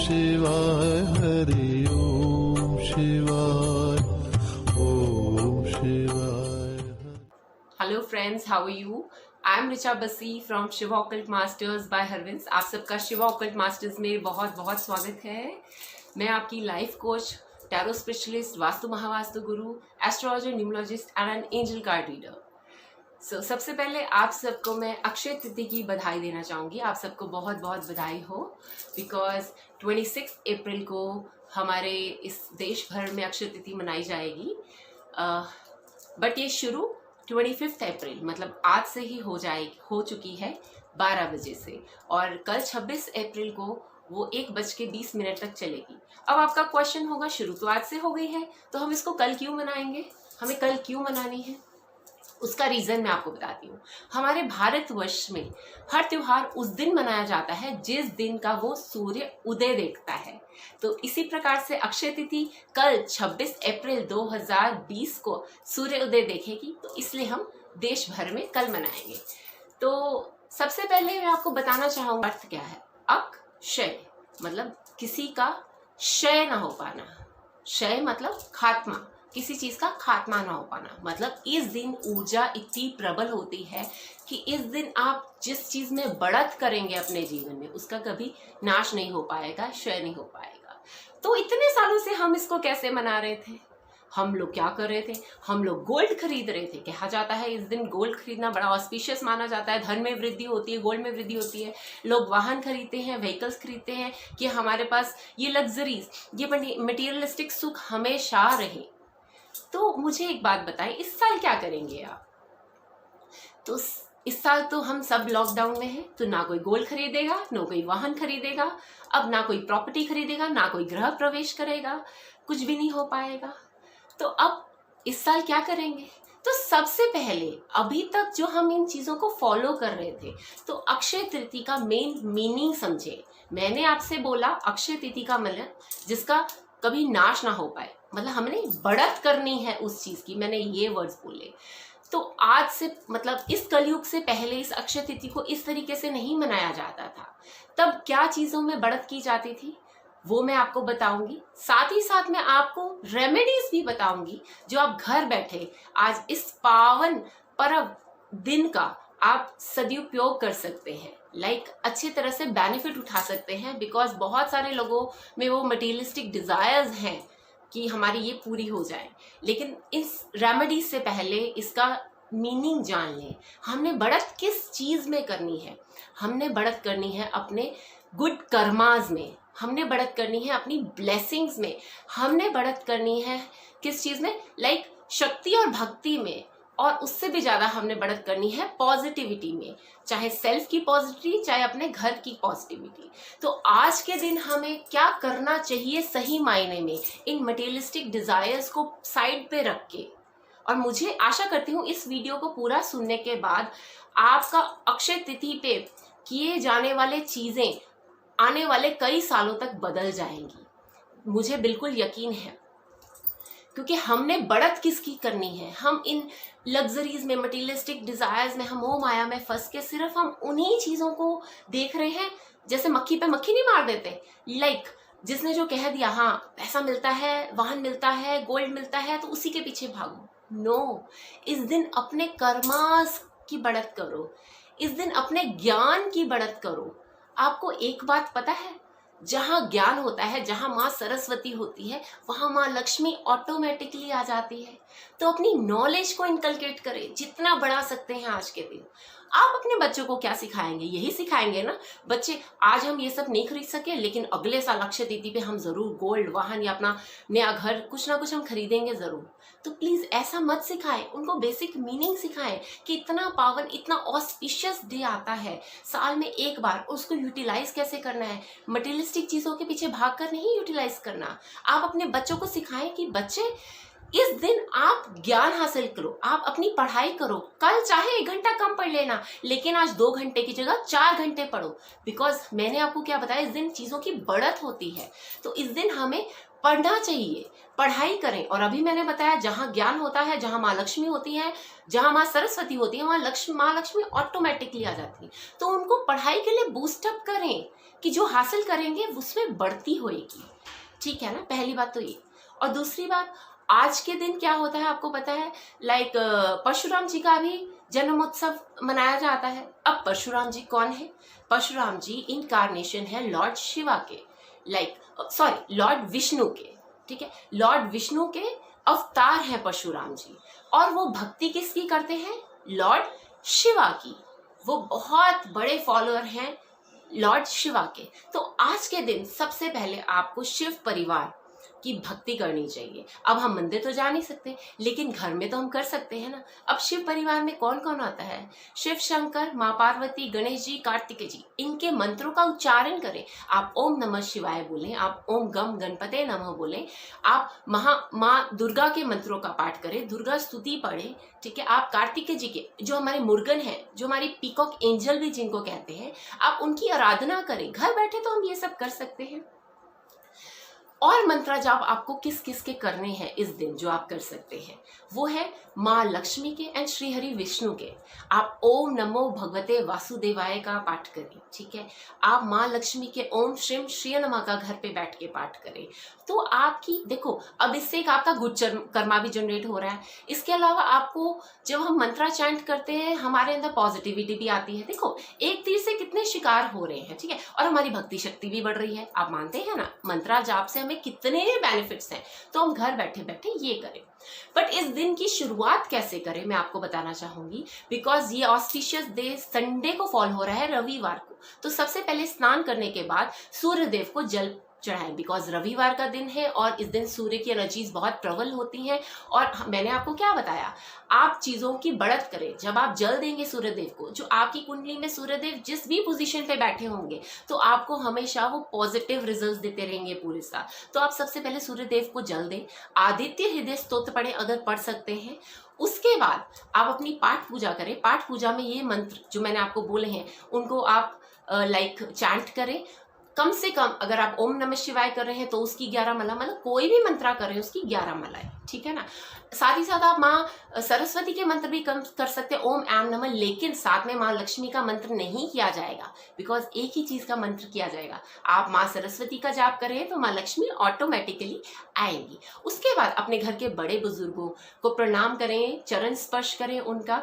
शिवाय हरि ओम Shivaya Om Shivaya. Hello friends, how are you? I am Richa Bassi from Shiva occult masters by Harvins. आप सबका Shiva occult masters में बहुत बहुत स्वागत है। मैं आपकी life coach, tarot specialist, vastu Mahavastu guru, astrologer, numerologist and an angel card reader. सबसे पहले आप सबको मैं अक्षय तृतीया की बधाई देना चाहूँगी। आप सबको बहुत बहुत बधाई हो, बिकॉज 26 अप्रैल को हमारे इस देश भर में अक्षय तृतीया मनाई जाएगी। बट ये शुरू 25 अप्रैल मतलब आज से ही हो चुकी है 12 बजे से, और कल 26 अप्रैल को वो 1:20 तक चलेगी। अब आपका क्वेश्चन होगा, शुरू तो आज से हो गई है तो हम इसको कल क्यों मनाएंगे, हमें कल क्यों मनानी है? उसका रीज़न मैं आपको बताती हूँ। हमारे भारतवर्ष में हर त्योहार उस दिन मनाया जाता है जिस दिन का वो सूर्य उदय देखता है। तो इसी प्रकार से अक्षय तिथि कल 26 अप्रैल 2020 को सूर्य उदय देखेगी, तो इसलिए हम देश भर में कल मनाएंगे। तो सबसे पहले मैं आपको बताना चाहूँगा अर्थ क्या है। अक्षय मतलब किसी का क्षय ना हो पाना। क्षय मतलब खात्मा, किसी चीज का खात्मा ना हो पाना। मतलब इस दिन ऊर्जा इतनी प्रबल होती है कि इस दिन आप जिस चीज में बढ़त करेंगे अपने जीवन में, उसका कभी नाश नहीं हो पाएगा, क्षय नहीं हो पाएगा। तो इतने सालों से हम इसको कैसे मना रहे थे? हम लोग क्या कर रहे थे? हम लोग गोल्ड खरीद रहे थे। कहा जाता है इस दिन गोल्ड खरीदना बड़ा ऑस्पिशियस माना जाता है, धन में वृद्धि होती है, गोल्ड में वृद्धि होती है। लोग वाहन खरीदते हैं, व्हीकल्स खरीदते हैं कि हमारे पास ये लग्जरीज, ये मटेरियलिस्टिक सुख हमेशा रहे। तो मुझे एक बात बताएं, इस साल क्या करेंगे आप? तो इस साल तो हम सब लॉकडाउन में हैं, तो ना कोई गोल्ड खरीदेगा, ना कोई वाहन खरीदेगा, अब ना कोई प्रॉपर्टी खरीदेगा, ना कोई गृह प्रवेश करेगा, कुछ भी नहीं हो पाएगा। तो अब इस साल क्या करेंगे? तो सबसे पहले अभी तक जो हम इन चीजों को फॉलो कर रहे थे, तो अक्षय तृतीया का मेन मीनिंग समझे। मैंने आपसे बोला अक्षय तृतीया का मतलब जिसका कभी नाश ना हो पाए, मतलब हमने बढ़त करनी है उस चीज की, मैंने ये वर्ड्स बोले। तो आज से मतलब इस कलयुग से पहले इस अक्षय तिथि को इस तरीके से नहीं मनाया जाता था। तब क्या चीजों में बढ़त की जाती थी वो मैं आपको बताऊंगी। साथ ही साथ मैं आपको रेमेडीज भी बताऊंगी जो आप घर बैठे आज इस पावन पर्व दिन का आप सदुपयोग कर सकते हैं, अच्छी तरह से बेनिफिट उठा सकते हैं। बिकॉज बहुत सारे लोगों में वो मटेरियलिस्टिक डिजायर्स हैं कि हमारी ये पूरी हो जाए, लेकिन इस रेमेडी से पहले इसका मीनिंग जान लें। हमने बढ़त किस चीज में करनी है? हमने बढ़त करनी है अपने गुड कर्माज में, हमने बढ़त करनी है अपनी ब्लेसिंग्स में, हमने बढ़त करनी है किस चीज में? शक्ति और भक्ति में, और उससे भी ज्यादा हमने बढ़त करनी है पॉजिटिविटी में, चाहे सेल्फ की पॉजिटिविटी, चाहे अपने घर की पॉजिटिविटी। तो आज के दिन हमें क्या करना चाहिए सही मायने में, इन मटेरियलिस्टिक डिजायर्स को साइड पे रख के? और मुझे आशा करती हूँ इस वीडियो को पूरा सुनने के बाद आपका अक्षय तिथि पे किए जाने वाले चीजें आने वाले कई सालों तक बदल जाएंगी। मुझे बिल्कुल यकीन है, क्योंकि हमने बढ़त किसकी करनी है? हम इन लग्जरीज में, मटेरियलिस्टिक डिजायर्स में, हम मोह माया में फंस के सिर्फ हम उन्हीं चीजों को देख रहे हैं। जैसे मक्खी पे मक्खी नहीं मार देते, जिसने जो कह दिया हाँ पैसा मिलता है, वाहन मिलता है, गोल्ड मिलता है, तो उसी के पीछे भागो। नो, इस दिन अपने कर्मास की बढ़त करो, इस दिन अपने ज्ञान की बढ़त करो। आपको एक बात पता है, जहाँ ज्ञान होता है, जहाँ माँ सरस्वती होती है, वहाँ माँ लक्ष्मी ऑटोमेटिकली आ जाती है। तो अपनी नॉलेज को इनकलकेट करें, जितना बढ़ा सकते हैं आज के दिन। आप अपने बच्चों को क्या सिखाएंगे? यही सिखाएंगे ना बच्चे, आज हम ये सब नहीं खरीद सके, लेकिन अगले साल अक्षय तृतीया पे हम जरूर गोल्ड, वाहन या अपना नया घर, कुछ ना कुछ हम खरीदेंगे जरूर। तो प्लीज ऐसा मत सिखाएं, उनको बेसिक मीनिंग सिखाएं कि इतना पावन, इतना ऑस्पिशियस डे आता है साल में एक बार, उसको यूटिलाइज कैसे करना है। मटेरियलिस्टिक चीजों के पीछे भागकर नहीं यूटिलाइज करना। आप अपने बच्चों को सिखाएं कि बच्चे इस दिन आप ज्ञान हासिल करो, आप अपनी पढ़ाई करो। कल चाहे 1 घंटा कम पढ़ लेना, लेकिन आज 2 घंटे की जगह 4 घंटे पढ़ो। बिकॉज मैंने आपको क्या बताया, इस दिन चीजों की बढ़त होती है, तो इस दिन हमें पढ़ना चाहिए, पढ़ाई करें। और अभी मैंने बताया जहाँ ज्ञान होता है, जहाँ माँ लक्ष्मी होती है, जहाँ माँ सरस्वती होती है, वहाँ माँ लक्ष्मी ऑटोमेटिकली आ जाती है। तो उनको पढ़ाई के लिए बूस्टअप करें, कि जो हासिल करेंगे उसमें बढ़ती होएगी, ठीक है ना। पहली बात तो ये। और दूसरी बात, आज के दिन क्या होता है आपको पता है, लाइक परशुराम जी का भी जन्मोत्सव मनाया जाता है। अब परशुराम जी कौन है? परशुराम जी इनकारनेशन है लॉर्ड शिवा के, लॉर्ड विष्णु के, ठीक है। लॉर्ड विष्णु के अवतार हैं परशुराम जी, और वो भक्ति किसकी करते हैं? लॉर्ड शिवा की। वो बहुत बड़े फॉलोअर हैं लॉर्ड शिवा के। तो आज के दिन सबसे पहले आपको शिव परिवार की भक्ति करनी चाहिए। अब हम मंदिर तो जा नहीं सकते, लेकिन घर में तो हम कर सकते हैं ना। अब शिव परिवार में कौन कौन आता है? शिव शंकर, माँ पार्वती, गणेश जी, कार्तिकेय जी, इनके मंत्रों का उच्चारण करें। आप ओम नमः शिवाय बोलें, आप ओम गम गणपते नमः बोलें, आप माँ दुर्गा के मंत्रों का पाठ करें, दुर्गा स्तुति पढ़ें, ठीक है। आप कार्तिकेय जी के, जो हमारे मुर्गन है, जो हमारी पीकॉक एंजल भी जिनको कहते हैं, आप उनकी आराधना करें। घर बैठे तो हम ये सब कर सकते हैं। और मंत्रा जाप आपको किस किस के करने हैं इस दिन जो आप कर सकते हैं, वो है माँ लक्ष्मी के एंड श्री हरि विष्णु के। आप ओम नमो भगवते वासुदेवाय का पाठ करें, ठीक है। आप माँ लक्ष्मी के ओम श्रीम श्री नमः का घर पे बैठ के पाठ करें। तो आपकी देखो, अब इससे एक आपका गुड कर्मा भी जनरेट हो रहा है। इसके अलावा आपको जब हम मंत्रा चैंट करते हैं, हमारे अंदर पॉजिटिविटी भी आती है। देखो, एक तीर से कितने शिकार हो रहे हैं, ठीक है। और हमारी भक्ति शक्ति भी बढ़ रही है। आप मानते हैं ना, मंत्रा जाप से हमें कितने बेनिफिट्स हैं। तो हम घर बैठे बैठे ये करें। बट इस दिन की शुरुआत कैसे करें, मैं आपको बताना चाहूंगी। बिकॉज ये ऑस्टिशियस डे संडे को फॉल हो रहा है, रविवार को। तो सबसे पहले स्नान करने के बाद सूर्य देव को जल चढ़ाएं, बिकॉज रविवार का दिन है और इस दिन सूर्य की एनर्जीज बहुत प्रबल होती हैं। और मैंने आपको क्या बताया, आप चीजों की बढ़त करें। जब आप जल देंगे सूर्यदेव को, जो आपकी कुंडली में सूर्यदेव जिस भी पोजीशन पे बैठे होंगे, तो आपको हमेशा वो पॉजिटिव रिजल्ट्स देते रहेंगे पूरे साल। तो आप सबसे पहले सूर्यदेव को जल दें। आदित्य हृदय स्तोत्र पढ़ें अगर पढ़ सकते हैं। उसके बाद आप अपनी पाठ पूजा करें। पाठ पूजा में ये मंत्र जो मैंने आपको बोले हैं, उनको आप चैंट करें। कम से कम अगर आप ओम नमः शिवाय कर रहे हैं तो उसकी 11 माला, मतलब कोई भी मंत्रा कर रहे हैं उसकी 11 मालाएं, ठीक है ना। साथ ही साथ आप माँ सरस्वती के मंत्र भी कम कर सकते हैं, ओम ऐम नमः, लेकिन साथ में माँ लक्ष्मी का मंत्र नहीं किया जाएगा, बिकॉज एक ही चीज का मंत्र किया जाएगा। आप माँ सरस्वती का जाप कर रहे हैं तो माँ लक्ष्मी ऑटोमेटिकली आएंगी। उसके बाद अपने घर के बड़े बुजुर्गों को प्रणाम करें, चरण स्पर्श करें उनका।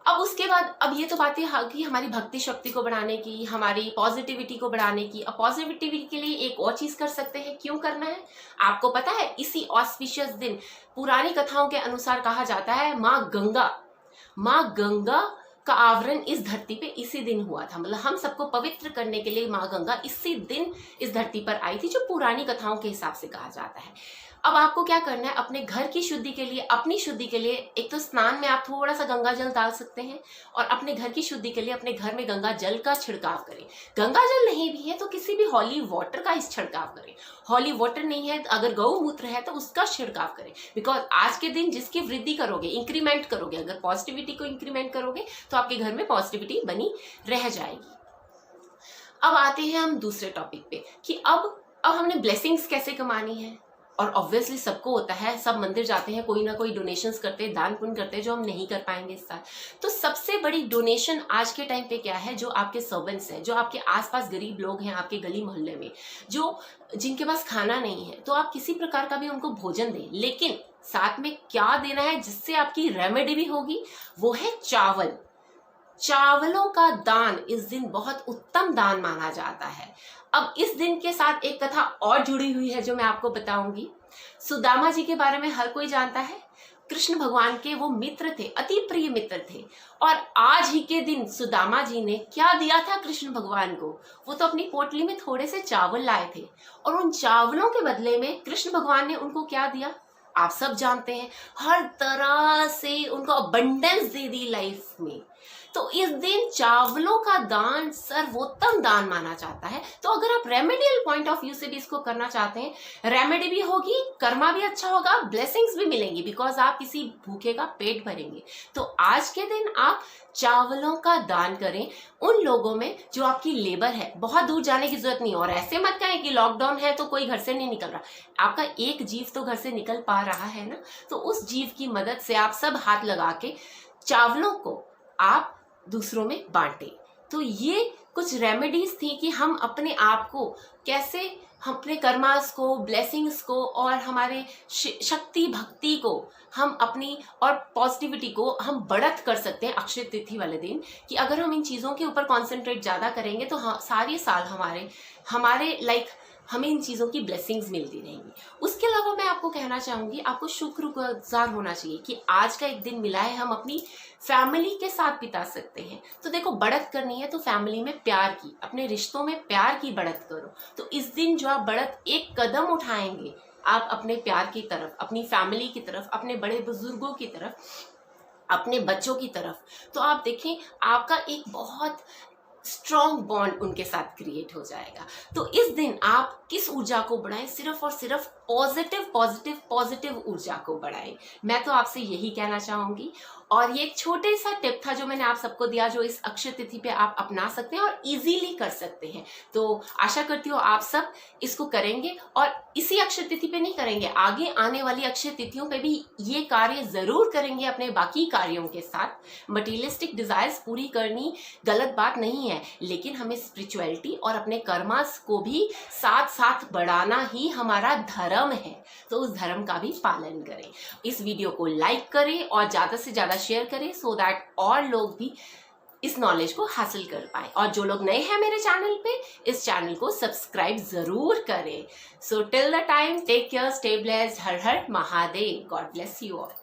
अब उसके बाद, अब ये तो बातें कि हमारी भक्ति शक्ति को बढ़ाने की, हमारी पॉजिटिविटी को बढ़ाने की। अब पॉजिटिविटी के लिए एक और चीज कर सकते हैं। क्यों करना है आपको पता है? इसी ऑस्पिशियस दिन पुरानी कथाओं के अनुसार कहा जाता है माँ गंगा का आवरण इस धरती पे इसी दिन हुआ था। मतलब हम सबको पवित्र करने के लिए माँ गंगा इसी दिन इस धरती पर आई थी, जो पुरानी कथाओं के हिसाब से कहा जाता है। अब आपको क्या करना है, अपने घर की शुद्धि के लिए, अपनी शुद्धि के लिए, एक तो स्नान में आप थोड़ा सा गंगा जल डाल सकते हैं, और अपने घर की शुद्धि के लिए अपने घर में गंगा जल का छिड़काव करें। गंगा जल नहीं भी है तो किसी भी हॉली वाटर का इस छिड़काव करें। हॉली वाटर नहीं है, अगर गौमूत्र है तो उसका छिड़काव करें। बिकॉज आज के दिन जिसकी वृद्धि करोगे, इंक्रीमेंट करोगे, अगर पॉजिटिविटी को इंक्रीमेंट करोगे तो आपके घर में पॉजिटिविटी बनी रह जाएगी। अब आते हैं हम दूसरे टॉपिक पे कि अब हमने ब्लेसिंग्स कैसे कमानी है। और ऑब्वियसली सबको होता है, सब मंदिर जाते हैं, कोई ना कोई डोनेशंस करते हैं, दान पुण्य करते हैं, जो हम नहीं कर पाएंगे इस साल। तो सबसे बड़ी डोनेशन आज के टाइम पे क्या है, जो आपके सर्वेंट्स हैं, जो आपके आसपास गरीब लोग हैं आपके गली मोहल्ले में, जो जिनके पास खाना नहीं है, तो आप किसी प्रकार का भी उनको भोजन दें। लेकिन साथ में क्या देना है जिससे आपकी रेमेडी भी होगी, वो है चावल। चावलों का दान इस दिन बहुत उत्तम दान माना जाता है। अब इस दिन के साथ एक कथा और जुड़ी हुई है जो मैं आपको बताऊंगी। सुदामा जी के बारे में हर कोई जानता है। कृष्ण भगवान के वो मित्र थे, अति प्रिय मित्र थे। और आज ही के दिन सुदामा जी ने क्या दिया था कृष्ण भगवान को, वो तो अपनी पोटली में थोड़े से चावल लाए थे, और उन चावलों के बदले में कृष्ण भगवान ने उनको क्या दिया आप सब जानते हैं। हर तरह से उनको अबंडेंस दे दी लाइफ में। तो इस दिन चावलों का दान सर्वोत्तम दान माना जाता है। तो अगर आप रेमेडियल पॉइंट ऑफ व्यू से भी इसको करना चाहते हैं, रेमेडी भी होगी, कर्मा भी अच्छा होगा, ब्लेसिंग्स भी मिलेंगी, बिकॉज आप किसी भूखे का पेट भरेंगे। तो आज के दिन आप चावलों का दान करें उन लोगों में जो आपकी लेबर है। बहुत दूर जाने की जरूरत नहीं। और ऐसे मत कहें कि लॉकडाउन है तो कोई घर से नहीं निकल रहा। आपका एक जीव तो घर से निकल पा रहा है ना, तो उस जीव की मदद से आप सब हाथ लगा के चावलों को आप दूसरों में बांटें। तो ये कुछ रेमेडीज थी कि हम अपने आप को कैसे, हम अपने कर्मास को, ब्लेसिंग्स को और हमारे शक्ति भक्ति को हम अपनी और पॉजिटिविटी को हम बढ़त कर सकते हैं अक्षय तिथि वाले दिन। कि अगर हम इन चीज़ों के ऊपर कॉन्सेंट्रेट ज़्यादा करेंगे तो सारे साल हमारे लाइक हमें इन चीज़ों की ब्लेसिंग्स मिलती रहेंगी। उसके अलावा मैं आपको कहना चाहूँगी, आपको शुक्रगुजार होना चाहिए कि आज का एक दिन मिला है, हम अपनी फैमिली के साथ बिता सकते हैं। तो देखो, बढ़त करनी है तो फैमिली में प्यार की, अपने रिश्तों में प्यार की बढ़त करो। तो इस दिन जो आप बढ़त एक कदम उठाएंगे आप अपने प्यार की तरफ, अपनी फैमिली की तरफ, अपने बड़े बुजुर्गों की तरफ, अपने बच्चों की तरफ, तो आप देखें आपका एक बहुत स्ट्रॉन्ग बॉन्ड उनके साथ क्रिएट हो जाएगा। तो इस दिन आप किस ऊर्जा को बढ़ाएं? सिर्फ और सिर्फ पॉजिटिव पॉजिटिव पॉजिटिव ऊर्जा को बढ़ाएं। मैं तो आपसे यही कहना चाहूंगी। और ये एक छोटे सा टिप था जो मैंने आप सबको दिया, जो इस अक्षय तिथि पे आप अपना सकते हैं और इजीली कर सकते हैं। तो आशा करती हूँ आप सब इसको करेंगे, और इसी अक्षय तिथि पे नहीं करेंगे, आगे आने वाली अक्षय तिथियों पे भी ये कार्य जरूर करेंगे अपने बाकी कार्यों के साथ। मटीरियलिस्टिक डिजायर्स पूरी करनी गलत बात नहीं है, लेकिन हमें स्पिरिचुअलिटी और अपने कर्मास को भी साथ साथ बढ़ाना ही हमारा धर्म है। तो उस धर्म का भी पालन करें। इस वीडियो को लाइक करें और ज्यादा से ज्यादा शेयर करें, सो दैट और लोग भी इस नॉलेज को हासिल कर पाए। और जो लोग नए हैं मेरे चैनल पे, इस चैनल को सब्सक्राइब जरूर करें। So till the time, take care, stay blessed, हर हर Mahadev, god bless you all.